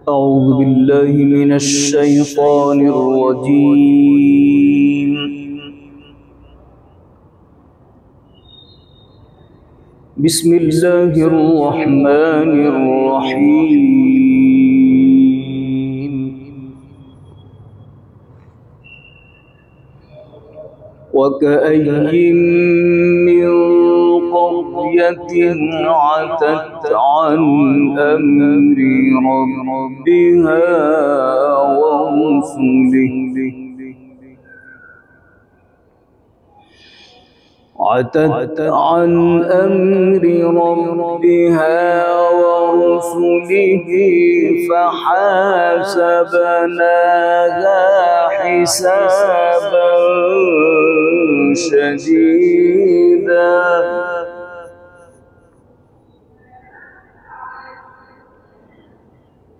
أعوذ بالله من الشيطان الرجيم. بسم الله الرحمن الرحيم. وكأين من قرية عتت عن أمر ربها ورسله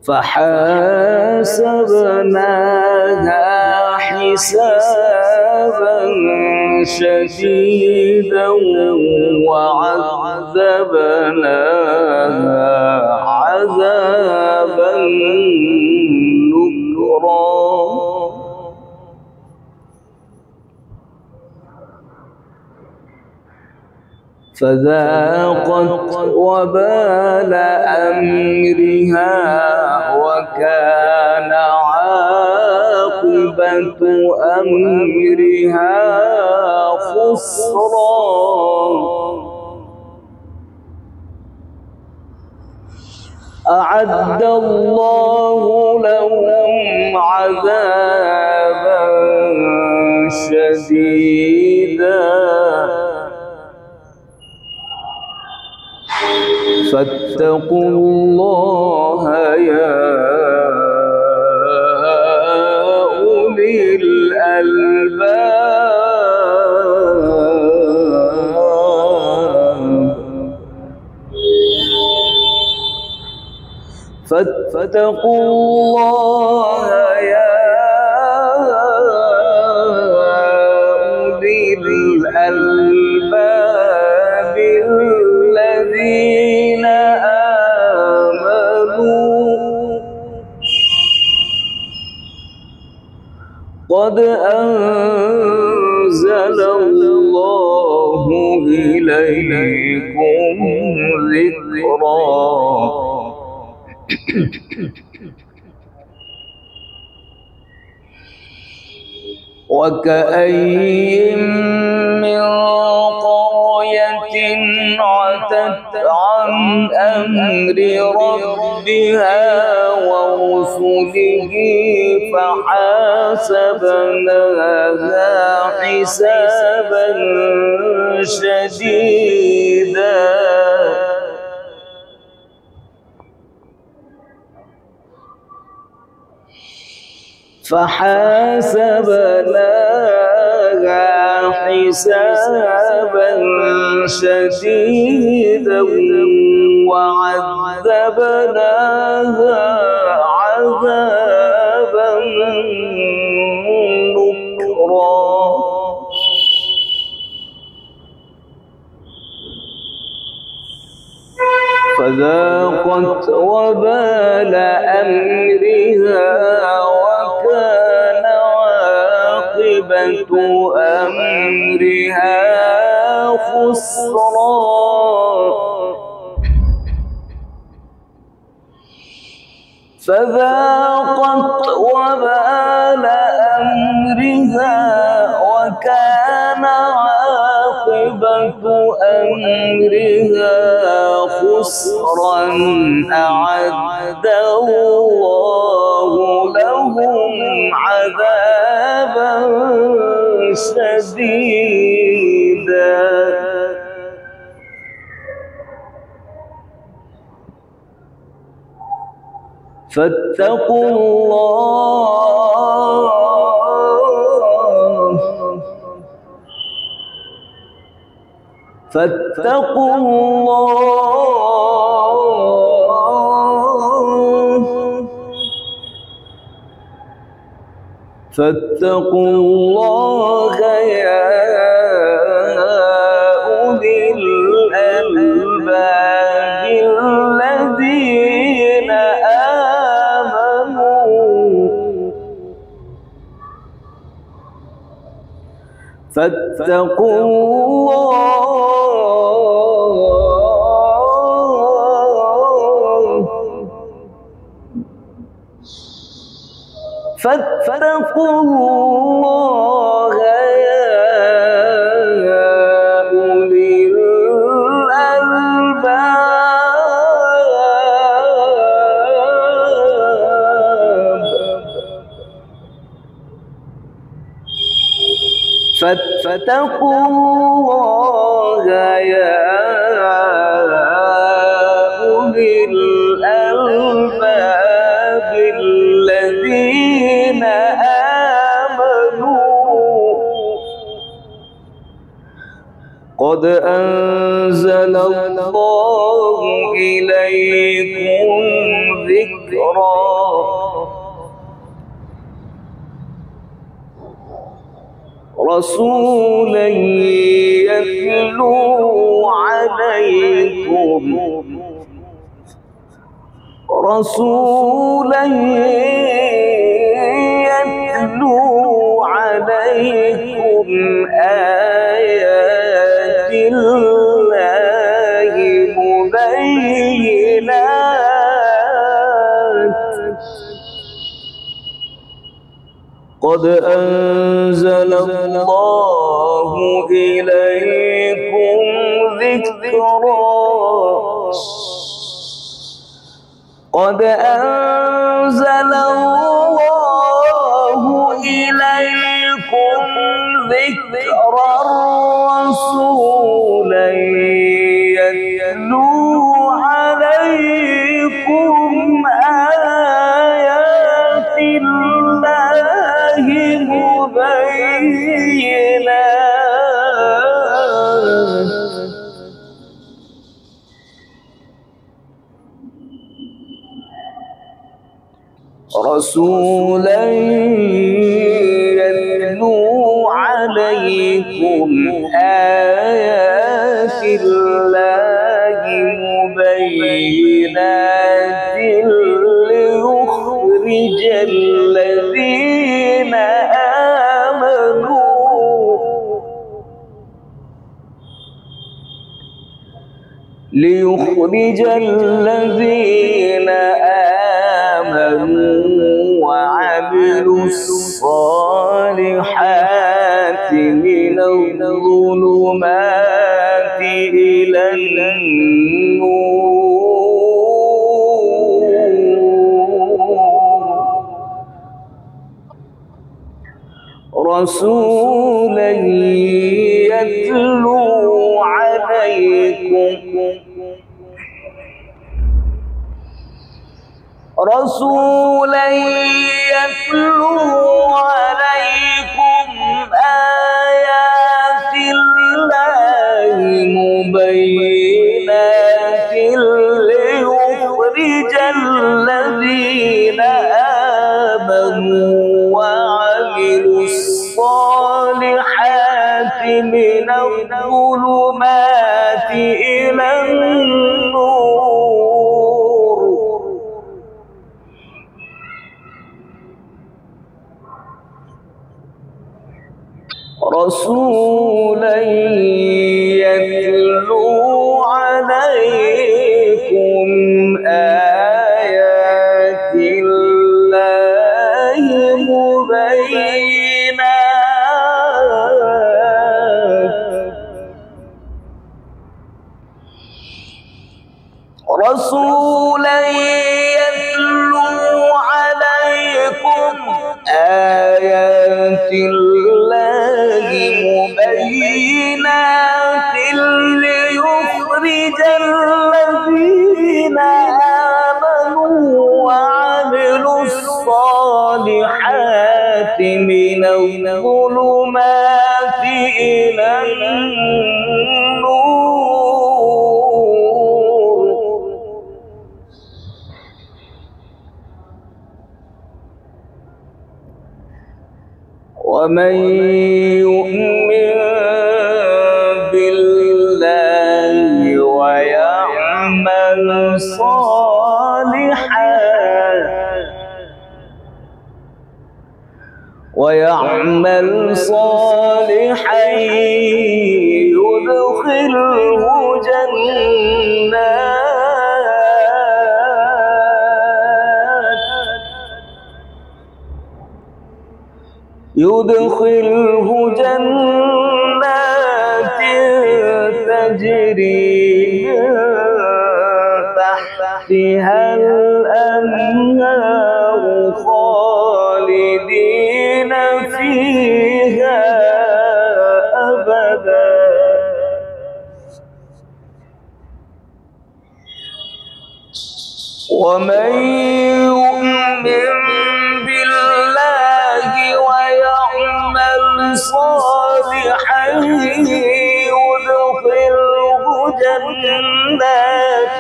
فحاسبناها حسابا شديدا وعذبناها عذابا نكرا فذاقت وبال أمرها وكان عاقبة أمرها خسرا. أعد الله لهم عذابا شديدا فاتقوا الله يا أولي الألباب. فاتقوا الله يا أولي الألباب الذين قد أنزل الله إليكم ذكرا. وكأين من قرية عتت عن أمر ربها ورسله فحاسبناها حسابا شديدا وعذبناها عذابا نكرا فذاقت وبال أمرها وكان عاقبة أمرها خسرا. فذاقت وبال أمرها وكان عاقبة أمرها خسرا. أعد الله لهم عذابا شديدا فاتقوا الله فاتقوا الله يا أولي الألباب الذين آمنوا فاتقوا الله فاتقوا الله يا أولي الألباب فاتقوا الله يا أولي الألباب الذين آمنوا قد أنزل الله إليكم ذكرا رسولا يتلو عليكم آيات الله مبينات قد أنزل الله إليكم ذكرا قد أنزل الله إليكم ذكرا رسولا يتلو عليكم آيات الله مبينات رسولا يتلو عليكم آيات الله مبينات ليخرج الذين آمنوا وعملوا الصالحات من الظلمات إلى النور رسولا يتلو عليكم آيات الله مبينات ليخرج الذين آمنوا وعملوا الصالحات من الظلمات إلى النور رسولا يتلو عليكم آيات الله مبينات رسولا يتلو عليكم آيات الله مبينات ليخرج الذين آمنوا وعملوا الصالحات من الظلمات إلى النور ومن يؤمن بالله ويعمل صالحا ويعمل صالحا يدخله جنات تجري من تحتها الأنهار خالدين فيها أبدا. ومن يؤمن بالله ويعمل صالحا يدخله جنات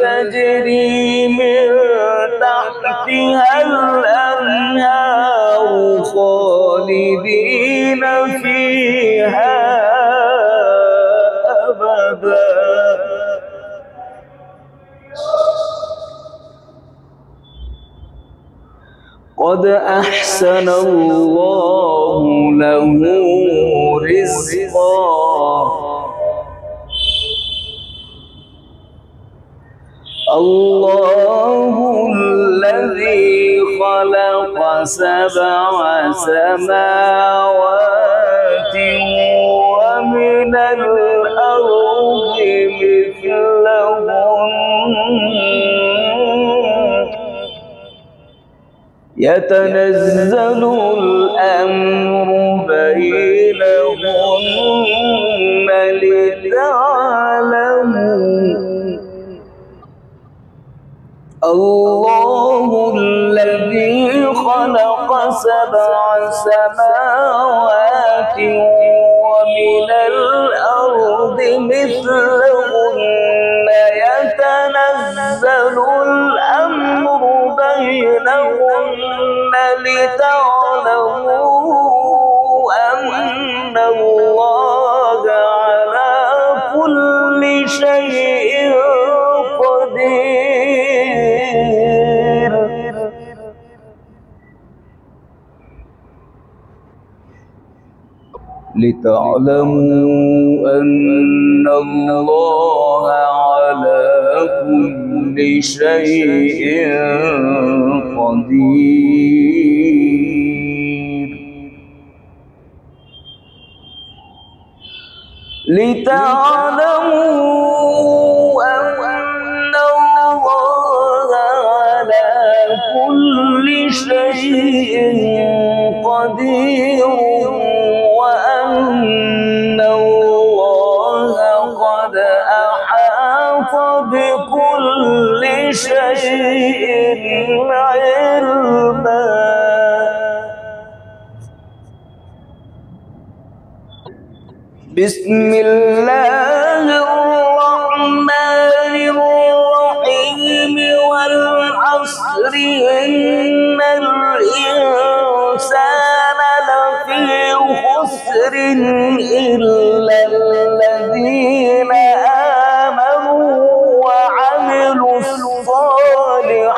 تجري من تحتها الأنهار خالدين فيها أبدا. قد أحسن الله له رزقا. الله الذي خلق 7 سماوات ومن الأرض مثلهن يتنزل الأمر بينهن لتعلموا الله الذي خلق 7 سماوات ومن الأرض مثلهن يتنزل الأمر بينهن لتعلموا أن الله على كل شيء قدير. لتعلموا أن الله على كل شيء قدير. لتعلموا أن الله على كل شيء قدير وأن الله قد أحاط بكل شيء علما. بسم الله الرحمن الرحيم. والعصر إن الإنسان لفي خسر إلا الذين آمنوا وعملوا الصالحات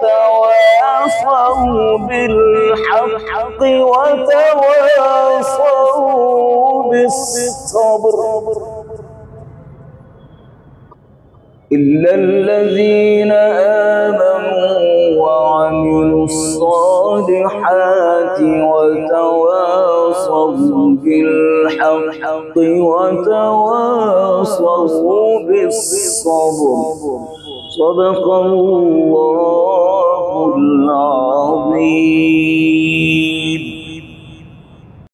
وتواصوا بالحق وتواصوا بالصبر. إلا الذين آمنوا وعملوا الصالحات وتواصوا بالحق وتواصوا بالصبر. صدق الله.